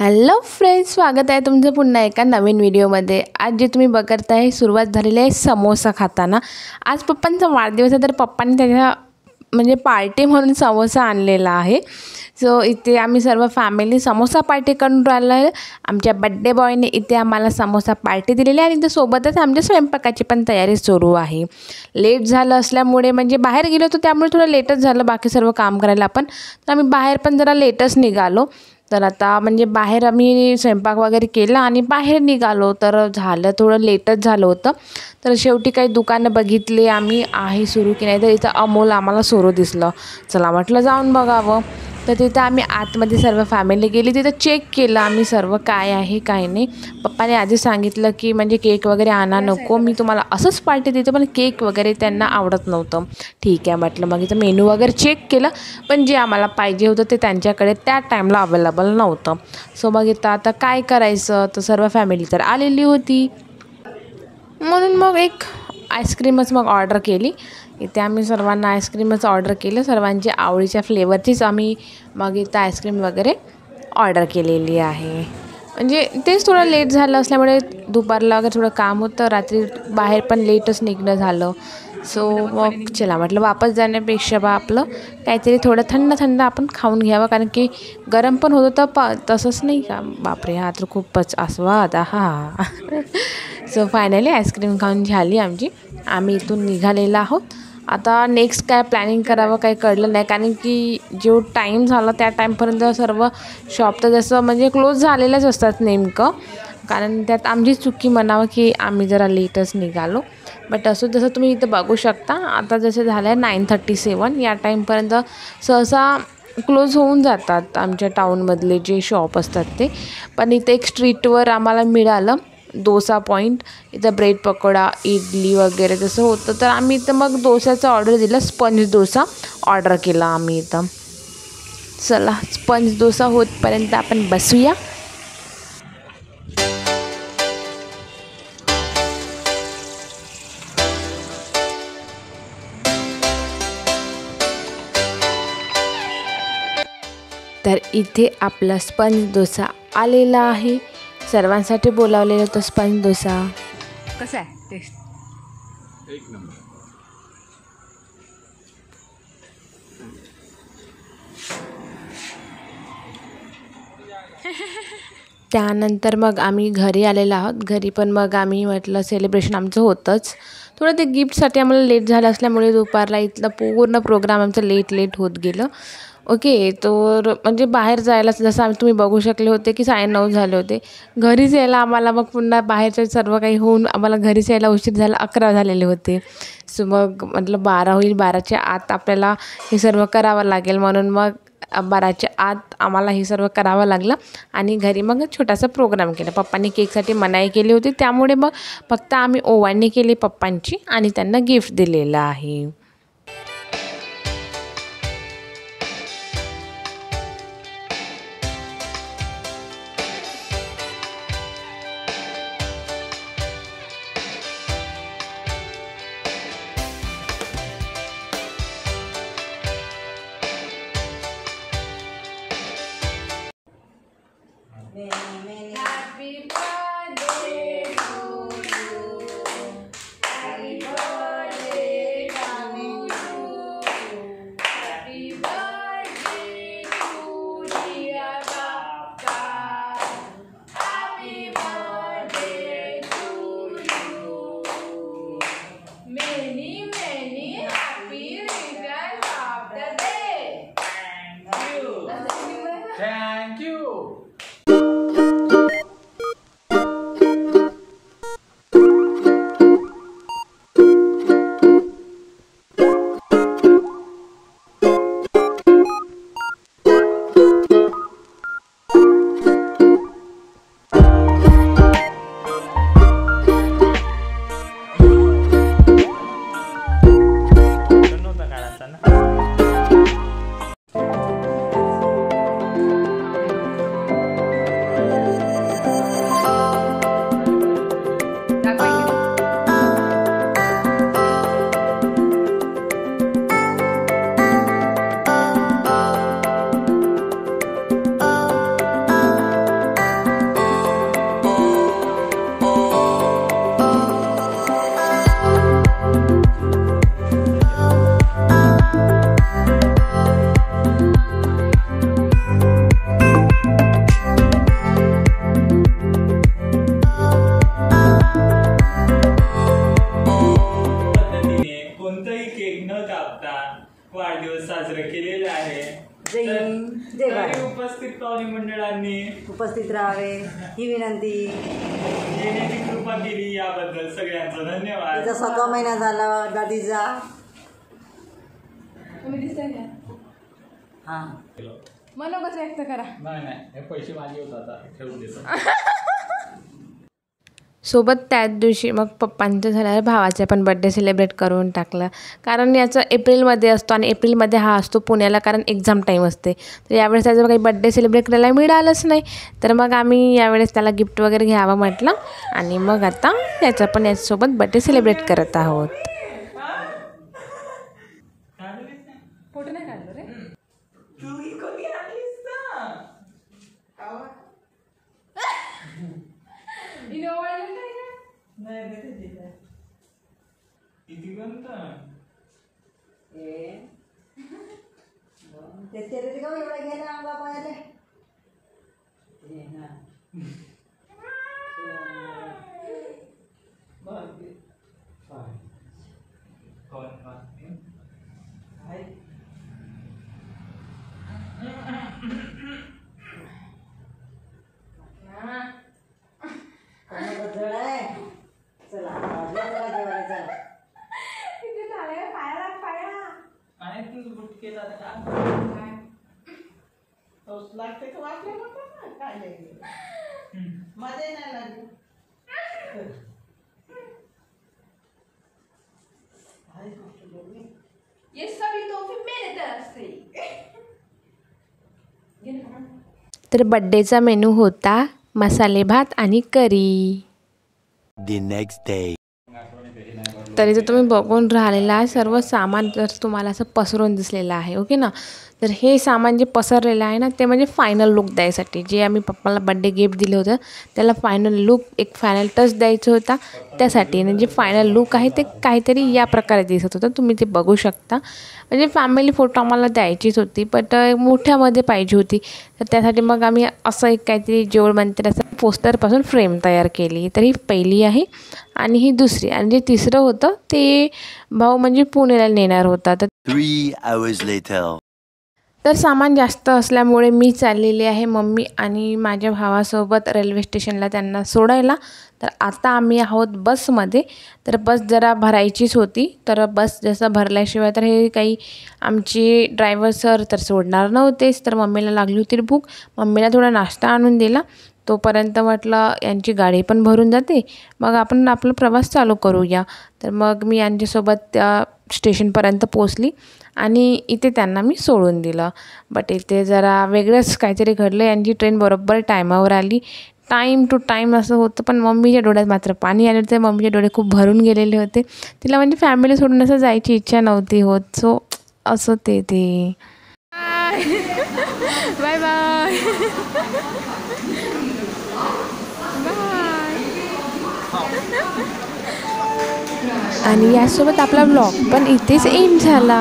Hello friends, स्वागत आहे तुमचं पुन्हा एका नवीन व्हिडिओमध्ये। आज जे तुम्ही बघत आहे सुरुवात झालेली आहे समोसा खाताना। आज पप्पांचा वाढदिवस आहे तर पप्पांनी त्याच्या म्हणजे पार्टी म्हणून समोसा आणलेला आहे। सो इथे आम्ही सर्व फॅमिली समोसा पार्टी करून राहिलो आहे। आमच्या बर्थडे बॉयने इथे आम्हाला समोसा पार्टी दिलेली आहे आणि इथे सोबतच आमच्या स्वयंपाकाची पण तयारी सुरू आहे। लेट झालं असल्यामुळे म्हणजे बाहेर गेलो होतो त्यामुळे थोडं लेटच झालं बाकी सर्व काम करायला पण। तर आम्ही बाहेर पण जरा लेटच निघालो। तर आता म्हणजे बाहेर आम्ही स्वयंपाक वगैरे केला आणि बाहेर निघालो तर झालं थोडं लेटच झालं होतं। तर शेवटी काही दुकानं बघितली आम्ही आहे सुरू की नाही, तर इथं अमोल आम्हाला सुरू दिसलं। चला म्हटलं जाऊन बघावं। तर तिथं आम्ही आतमध्ये सर्व फॅमिली गेली, तिथं चेक केलं आम्ही सर्व काय आहे काय नाही। पप्पाने आधी सांगितलं की म्हणजे केक वगैरे आणा नको, मी तुम्हाला असंच पार्टी देते, पण केक वगैरे त्यांना आवडत नव्हतं। ठीक आहे म्हटलं। मग इथं मेनू वगैरे चेक केलं पण जे आम्हाला पाहिजे होतं ते त्यांच्याकडे त्या टाईमला अवेलेबल नव्हतं। सो मग इथं आता काय करायचं, तर सर्व फॅमिली तर आलेली होती म्हणून मग एक आईस्क्रीमच मग ऑर्डर केली। इथे आम्ही सर्वांना आईस्क्रीमच ऑर्डर केलं, सर्वांच्या आवडीच्या फ्लेवरचीच आम्ही मग इथं आईस्क्रीम वगैरे ऑर्डर केलेली आहे। म्हणजे तेच थोडं लेट झालं असल्यामुळे दुपारला वगैरे थोडं काम होतं, रात्री बाहेर पण लेटच निघणं झालं। सो मग चला म्हटलं वापस जाण्यापेक्षा आपलं काहीतरी थोडं थंड थंड आपण खाऊन घ्यावं, कारण की गरम पण होतं तर तसंच नाही का, बापरे हा तर खूपच आस्वाद हा। सो फायनली आईस्क्रीम खाऊन झाली आमची, आम्ही इथून निघालेलो आहोत। आता नेक्स्ट काय प्लॅनिंग करावं काही कळलं नाही, कारण की जो टाईम झाला त्या टाईमपर्यंत सर्व शॉप तर जसं म्हणजे क्लोज झालेलेच असतात नेमकं, कारण त्यात आमची चुकी म्हणावं की आम्ही जरा लेटच निघालो। बट असं जसं तुम्ही इथं बघू शकता आता जसं झालं आहे 9:37 या टाईमपर्यंत सहसा क्लोज होऊन जातात आमच्या टाऊनमधले जे शॉप असतात ते। पण इथे एक स्ट्रीटवर आम्हाला मिळालं डोसा पॉईंट, इथं ब्रेड पकोडा इडली वगैरे जसं होतं, तर आम्ही इथं मग डोसाचं ऑर्डर दिलं, स्पंज डोसा ऑर्डर केला आम्ही इथं। चला स्पंज डोसा होतपर्यंत आपण बसूया। तर इथे आपला स्पंज डोसा आलेला आहे, सर्वांसाठी बोलावलेलं होतं स्पंज डोसा। कसा आहे टेस्ट? एक नंबर। त्यानंतर मग आम्ही घरी आलेलो आहोत। घरी पण मग आम्ही म्हटलं सेलिब्रेशन आमचं होतंच, थोडं ते गिफ्टसाठी आम्हाला लेट झालं असल्यामुळे दुपारला इथलं पूर्ण प्रोग्राम आमचं लेट होत गेलं। ओके, तर म्हणजे बाहेर जायला जसं आम्ही तुम्ही बघू शकले होते की 9:30 झाले होते। घरीच यायला आम्हाला मग पुन्हा बाहेरचं सर्व काही होऊन आम्हाला घरीच यायला उशीर झाला, 11 झालेले होते। सो मग म्हटलं 12 होईल, 12च्या आत आपल्याला हे सर्व करावं लागेल, म्हणून मग 12च्या आत आम्हाला हे सर्व करावं लागलं आणि घरी मग छोटासा प्रोग्राम केला। पप्पांनी केकसाठी मनाई केली होती त्यामुळे मग फक्त आम्ही ओवाळणी केली पप्पांची आणि त्यांना गिफ्ट दिलेलं आहे। Happy birthday to you. Happy birthday, happy उपस्थित पाहुणे मंडळांनी उपस्थित राहावे ही विनंती. येण्याची कृपा केली याबद्दल सगळ्यांचा धन्यवाद. तिचा 7वा महिना झाला दादीचा. हां मनोगत व्यक्त करा. नाही हे पैसे माझे होत आता ठेवून देतो. सोबत त्याच दिवशी मग पप्पांचं झाल्यावर भावाचा पण बड्डे सेलिब्रेट करून टाकला. कारण याचा एप्रिलमध्ये असतो आणि एप्रिलमध्ये हा असतो पुण्याला, कारण एक्झाम टाईम असते. तर यावेळेस त्याचं काही बड्डे सेलिब्रेट करायला मिळालंच नाही. तर मग आम्ही यावेळेस त्याला गिफ्ट वगैरे घ्यावं म्हटलं आणि मग आता त्याचा पण याच्यासोबत बड्डे सेलिब्रेट करत आहोत. फोटो नाही काढलो रे. तर बड्डेचा मेनू होता मसाले भात आणि करी. तरी तर तुम्ही बघून राहिलेला आहे सर्व सामान जर तुम्हाला असं पसरून दिसलेलं आहे, ओके ना. तर हे सामान जे पसरलेलं आहे ना ते म्हणजे फायनल लुक द्यायसाठी जे आम्ही पप्पाला बड्डे गिफ्ट दिलं होतं त्याला फायनल लुक एक फायनल टच द्यायचं होता. त्यासाठी आणि जे फायनल लुक आहे ते काहीतरी या प्रकारे दिसत होतं, तुम्ही ते बघू शकता. म्हणजे फॅमिली फोटो आम्हाला द्यायचीच होती बट मोठ्यामध्ये पाहिजे होती. तर त्यासाठी मग आम्ही असं एक काहीतरी जेवळ म्हणते असं पोस्टरपासून फ्रेम तयार केली. तर ही पहिली आहे आणि ही दुसरी, आणि जे तिसरं होतं ते भाऊ म्हणजे पुण्याला नेणार होता. तर 3 hours later. तर सामान जास्त असल्यामुळे मी चाललेली आहे मम्मी आणि माझ्या भावासोबत रेल्वे स्टेशनला त्यांना सोडायला. तर आता आम्ही आहोत बसमध्ये. तर बस जरा भरायचीच होती, तर बस जसं भरल्याशिवाय तर हे काही आमचे ड्रायव्हर सर तर सोडणार नव्हतेच. तर मम्मीला लागली होती भूक, मम्मीला थोडा नाश्ता आणून दिला. तोपर्यंत म्हटलं यांची गाडी पण भरून जाते, मग आपण आपला प्रवास चालू करूया. तर मग मी यांच्यासोबत त्या स्टेशनपर्यंत पोचली आणि इथे त्यांना मी सोडून दिलं. बट इथे जरा वेगळंच काहीतरी घडलं. यांची ट्रेन बरोबर टायमावर आली, टाईम टू टाईम असं होतं. पण मम्मीच्या डोळ्यात मात्र पाणी आले होते. मम्मीचे डोळे खूप भरून गेलेले होते. तिला म्हणजे फॅमिली सोडून असं जायची इच्छा नव्हती होत. सो असं ते बाय बाय. आणि यासोबत आपला ब्लॉग पण इथेच एंड झाला.